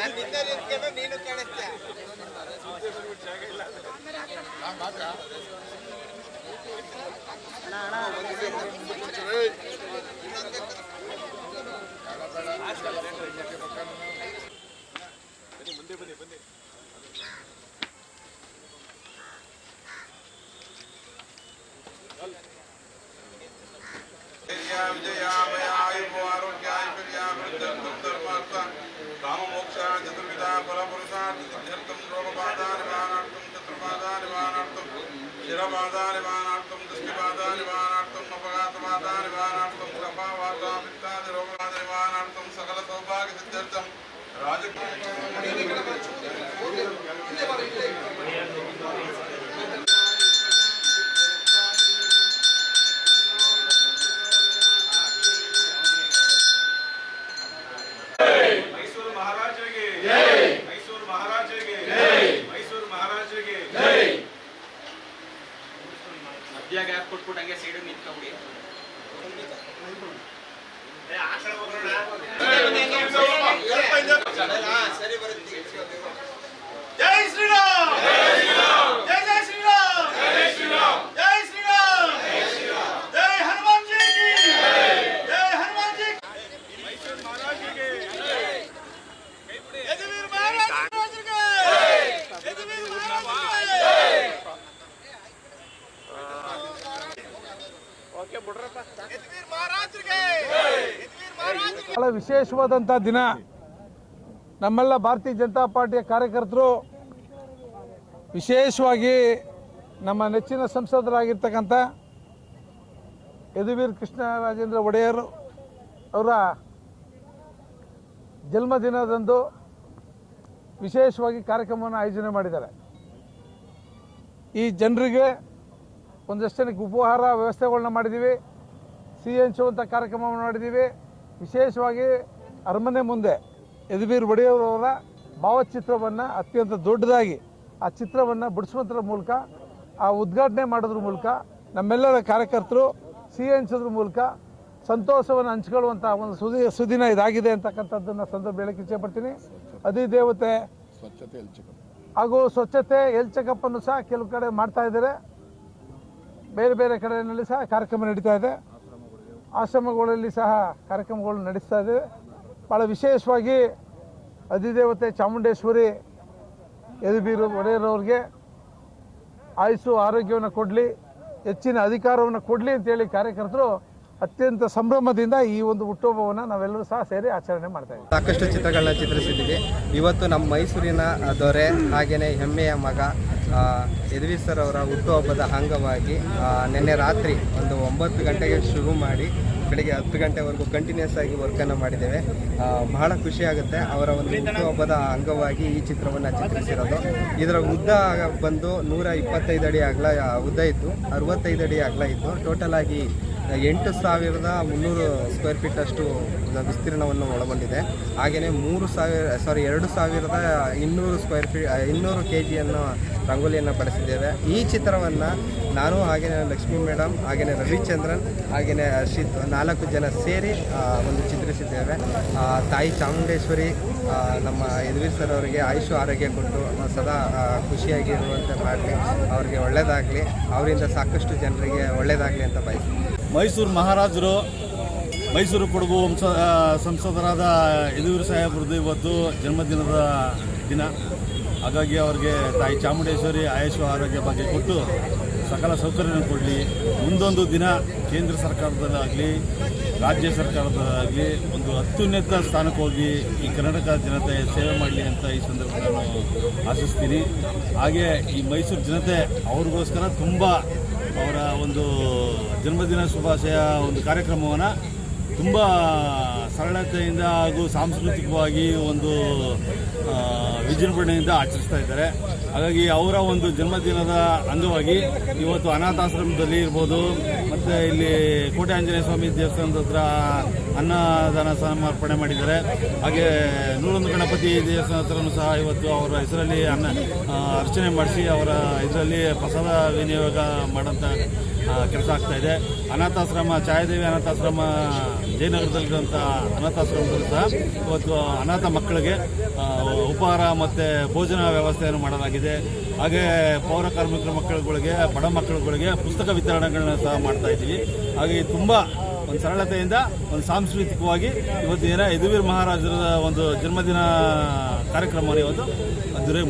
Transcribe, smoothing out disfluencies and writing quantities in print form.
ನೀನು ಕಾಣಿಸ್ತೀಯ ಮುಂದೆ ಬನ್ನಿ ಬನ್ನಿ चतुर्विधा फलपुरुषार्थम रोगबाधा निवारणार्थम चतुर्बाधा निवारणार्थम शिरबाधा निवारणार्थम दृष्टिबाधा निवारणार्थम अपघातबाधा निवारणार्थम कफावाता पित्तादि रोगबाधा निवारणार्थम सकल सौभाग्य सिद्ध्यर्थम ಗ್ಯಾಪ್ ಕೊಟ್ಬಿಟ್ಟು ಹಂಗೆ ಸೈಡ್ ನಿಂತ್ಕೊಂಡ್ಬಿಡಿ ಸರಿ ಬರುತ್ತೆ ಜೈ ಶ್ರೀರಾಮ್ ಜೈ ಜೈ ಶ್ರೀರಾಮ್ ಜೈ ಶ್ರೀರಾಮ್ ಜೈ ಶ್ರೀರಾಮ್ ಜೈ ಹನುಮಾನ್ ಜಿ ಕಿ ಜೈ ಹನುಮಾನ್ ಜಿ ಮೈಸೂರು ಮಹಾರಾಜರಿಗೆ ಯದುವೀರ್ ಮಹಾರಾಜರಿಗೆ ಯದುವೀರ್ ಬಹಳ ವಿಶೇಷವಾದಂಥ ದಿನ. ನಮ್ಮೆಲ್ಲ ಭಾರತೀಯ ಜನತಾ ಪಾರ್ಟಿಯ ಕಾರ್ಯಕರ್ತರು ವಿಶೇಷವಾಗಿ ನಮ್ಮ ನೆಚ್ಚಿನ ಸಂಸದರಾಗಿರ್ತಕ್ಕಂಥ ಯದುವೀರ್ ಕೃಷ್ಣರಾಜೇಂದ್ರ ಒಡೆಯರ್ ಅವರ ಜನ್ಮದಿನದಂದು ವಿಶೇಷವಾಗಿ ಕಾರ್ಯಕ್ರಮವನ್ನು ಆಯೋಜನೆ ಮಾಡಿದ್ದಾರೆ. ಈ ಜನರಿಗೆ ಒಂದಷ್ಟು ಜನಕ್ಕೆ ಉಪಹಾರ ವ್ಯವಸ್ಥೆಗಳನ್ನ ಮಾಡಿದ್ದೀವಿ, ಸಿಹಿ ಹಂಚುವಂಥ ಕಾರ್ಯಕ್ರಮವನ್ನು ಮಾಡಿದ್ದೀವಿ. ವಿಶೇಷವಾಗಿ ಅರಮನೆ ಮುಂದೆ ಯದುವೀರ್ ಒಡೆಯರವರ ಭಾವಚಿತ್ರವನ್ನು ಅತ್ಯಂತ ದೊಡ್ಡದಾಗಿ ಆ ಚಿತ್ರವನ್ನು ಬಿಡಿಸುವಂಥರ ಮೂಲಕ, ಆ ಉದ್ಘಾಟನೆ ಮಾಡೋದ್ರ ಮೂಲಕ ನಮ್ಮೆಲ್ಲರ ಕಾರ್ಯಕರ್ತರು ಸಿಹಿ ಹಂಚೋದ್ರ ಮೂಲಕ ಸಂತೋಷವನ್ನು ಹಂಚ್ಕೊಳ್ಳುವಂಥ ಒಂದು ಸುದಿನ ಇದಾಗಿದೆ ಅಂತಕ್ಕಂಥದ್ದನ್ನು ಸಂದರ್ಭ ಹೇಳಕ್ಕೆ ಇಚ್ಛೆಪಡ್ತೀನಿ. ಅಧಿದೇವತೆ ಹಾಗೂ ಸ್ವಚ್ಛತೆ ಹೆಲ್ತ್ ಚೆಕಪ್ಪನ್ನು ಸಹ ಕೆಲವು ಕಡೆ ಮಾಡ್ತಾ ಇದ್ದಾರೆ. ಬೇರೆ ಬೇರೆ ಕಡೆಯಲ್ಲಿ ಸಹ ಕಾರ್ಯಕ್ರಮ ನಡೀತಾ ಇದೆ. ಆಶ್ರಮಗಳಲ್ಲಿ ಸಹ ಕಾರ್ಯಕ್ರಮಗಳು ನಡೆಸ್ತಾ ಇದ್ದೇವೆ. ಭಾಳ ವಿಶೇಷವಾಗಿ ಅಧಿದೇವತೆ ಚಾಮುಂಡೇಶ್ವರಿ ಯದುವೀರ್ ಒಡೆಯರವ್ರಿಗೆ ಆಯುಸ್ಸು ಆರೋಗ್ಯವನ್ನು ಕೊಡಲಿ, ಹೆಚ್ಚಿನ ಅಧಿಕಾರವನ್ನು ಕೊಡಲಿ ಅಂತೇಳಿ ಕಾರ್ಯಕರ್ತರು ಅತ್ಯಂತ ಸಂಭ್ರಮದಿಂದ ಈ ಒಂದು ಹುಟ್ಟುಹಬ್ಬವನ್ನು ನಾವೆಲ್ಲರೂ ಸಹ ಸೇರಿ ಆಚರಣೆ ಮಾಡ್ತಾ ಇದ್ದೀವಿ. ಸಾಕಷ್ಟು ಚಿತ್ರಗಳನ್ನ ಚಿತ್ರಿಸಿದ್ದೀವಿ. ಇವತ್ತು ನಮ್ಮ ಮೈಸೂರಿನ ದೊರೆ ಹಾಗೆಯೇ ಹೆಮ್ಮೆಯ ಮಗ ಯದುವೀರ್ ಸರ್ ಅವರ ಹುಟ್ಟುಹಬ್ಬದ ಅಂಗವಾಗಿ ನಿನ್ನೆ ರಾತ್ರಿ ಒಂದು 9 ಗಂಟೆಗೆ ಶುರು ಮಾಡಿ ಬೆಳಿಗ್ಗೆ 10 ಗಂಟೆವರೆಗೂ ಕಂಟಿನ್ಯೂಸ್ ಆಗಿ ವರ್ಕನ್ನು ಮಾಡಿದ್ದೇವೆ. ಬಹಳ ಖುಷಿಯಾಗುತ್ತೆ. ಅವರ ಒಂದು ಹುಟ್ಟುಹಬ್ಬದ ಅಂಗವಾಗಿ ಈ ಚಿತ್ರವನ್ನು ಚಿತ್ರಿಸಿರೋದು. ಇದರ ಉದ್ದ ಬಂದು 125 ಅಡಿ ಅಗಲ ಉದ್ದ ಇತ್ತು, 65 ಅಡಿ ಅಗಲ ಇತ್ತು. ಟೋಟಲ್ ಆಗಿ 8,300 ಸ್ಕ್ವೇರ್ ಫೀಟ್ ಅಷ್ಟು ವಿಸ್ತೀರ್ಣವನ್ನು ಒಳಗೊಂಡಿದೆ. ಹಾಗೆಯೇ 2,200 ಸ್ಕ್ವೇರ್ ಫೀಟ್ 200 kgಯನ್ನು ರಂಗೋಲಿಯನ್ನು ಬಳಸಿದ್ದೇವೆ. ಈ ಚಿತ್ರವನ್ನು ನಾನು ಹಾಗೆಯೇ ಲಕ್ಷ್ಮೀ ಮೇಡಮ್ ಹಾಗೆಯೇ ರವಿಚಂದ್ರನ್ ಹಾಗೆಯೇ ಹರ್ಷಿತ್ 4 ಜನ ಸೇರಿ ಒಂದು ಚಿತ್ರಿಸಿದ್ದೇವೆ. ತಾಯಿ ಚಾಮುಂಡೇಶ್ವರಿ ನಮ್ಮ ಯದುವೀರ್ ಸರ್ ಅವರಿಗೆ ಆಯುಷ್ಯ ಆರೋಗ್ಯ ಕೊಟ್ಟು ಸದಾ ಖುಷಿಯಾಗಿರುವಂತೆ ಮಾಡಲಿ, ಅವರಿಗೆ ಒಳ್ಳೆಯದಾಗಲಿ, ಅವರಿಂದ ಸಾಕಷ್ಟು ಜನರಿಗೆ ಒಳ್ಳೆಯದಾಗಲಿ ಅಂತ ಬಯಸ್ತೀನಿ. ಮೈಸೂರು ಮಹಾರಾಜರು ಮೈಸೂರು ಕೊಡಗು ಸಂಸದರಾದ ಯದುವೀರ್ ಸಾಹೇಬ್ರದ್ದು ಇವತ್ತು ಜನ್ಮದಿನದ ದಿನ. ಹಾಗಾಗಿ ಅವರಿಗೆ ತಾಯಿ ಚಾಮುಂಡೇಶ್ವರಿ ಆಯುಷ್ಯ ಆರೋಗ್ಯ ಬಗ್ಗೆ ಕೊಟ್ಟು ಸಕಲ ಸೌಕರ್ಯವನ್ನು ಕೊಡಲಿ. ಮುಂದೊಂದು ದಿನ ಕೇಂದ್ರ ಸರ್ಕಾರದಲ್ಲಾಗಲಿ ರಾಜ್ಯ ಸರ್ಕಾರದಲ್ಲಾಗಲಿ ಒಂದು ಅತ್ಯುನ್ನತ ಸ್ಥಾನಕ್ಕೆ ಹೋಗಿ ಈ ಕರ್ನಾಟಕ ಜನತೆ ಸೇವೆ ಮಾಡಲಿ ಅಂತ ಈ ಸಂದರ್ಭದಲ್ಲಿ ನಾನು ಆಶಿಸ್ತೀನಿ. ಹಾಗೆ ಈ ಮೈಸೂರು ಜನತೆ ಅವ್ರಿಗೋಸ್ಕರ ತುಂಬ ಅವರ ಒಂದು ಜನ್ಮದಿನ ಶುಭಾಶಯ ಒಂದು ಕಾರ್ಯಕ್ರಮವನ್ನು ತುಂಬ ಸರಳತೆಯಿಂದ ಹಾಗೂ ಸಾಂಸ್ಕೃತಿಕವಾಗಿ ಒಂದು ವಿಜೃಂಭಣೆಯಿಂದ ಆಚರಿಸ್ತಾ ಇದ್ದಾರೆ. ಹಾಗಾಗಿ ಅವರ ಒಂದು ಜನ್ಮದಿನದ ಅಂಗವಾಗಿ ಇವತ್ತು ಅನಾಥಾಶ್ರಮದಲ್ಲಿ ಇರ್ಬೋದು, ಮತ್ತು ಇಲ್ಲಿ ಕೋಟೆ ಆಂಜನೇಯ ಸ್ವಾಮಿ ದೇವಸ್ಥಾನದ ಹತ್ರ ಅನ್ನದಾನ ಸಮರ್ಪಣೆ ಮಾಡಿದ್ದಾರೆ. ಹಾಗೆ 101 ಗಣಪತಿ ದೇವಸ್ಥಾನ ಹತ್ರನೂ ಸಹ ಇವತ್ತು ಅವರ ಹೆಸರಲ್ಲಿ ಅರ್ಚನೆ ಮಾಡಿಸಿ ಅವರ ಇದರಲ್ಲಿ ಪ್ರಸಾದ ವಿನಿಯೋಗ ಮಾಡೋಂಥ ಕೆಲಸ ಆಗ್ತಾಯಿದೆ. ಅನಾಥಾಶ್ರಮ ಛಾಯಾದೇವಿ ಅನಾಥಾಶ್ರಮ ಜಯನಗರದಲ್ಲಿರುವಂಥ ಅನಾಥಾಶ್ರಮದಲ್ಲೂ ಸಹ ಇವತ್ತು ಅನಾಥ ಮಕ್ಕಳಿಗೆ ಉಪಹಾರ ಮತ್ತು ಭೋಜನ ವ್ಯವಸ್ಥೆಯನ್ನು ಮಾಡಲಾಗಿದೆ. ಹಾಗೆ ಪೌರ ಕಾರ್ಮಿಕರ ಮಕ್ಕಳುಗಳಿಗೆ, ಬಡ ಮಕ್ಕಳುಗಳಿಗೆ ಪುಸ್ತಕ ವಿತರಣೆಗಳನ್ನ ಸಹ ಮಾಡ್ತಾ ಇದ್ದೀವಿ. ಹಾಗೆ ತುಂಬ ಒಂದು ಸರಳತೆಯಿಂದ ಒಂದು ಸಾಂಸ್ಕೃತಿಕವಾಗಿ ಇವತ್ತು ಯದುವೀರ್ ಮಹಾರಾಜರ ಒಂದು ಜನ್ಮದಿನ ಕಾರ್ಯಕ್ರಮವನ್ನು ಇವತ್ತು ಅದ್ದೂರಿಯಾಗಿ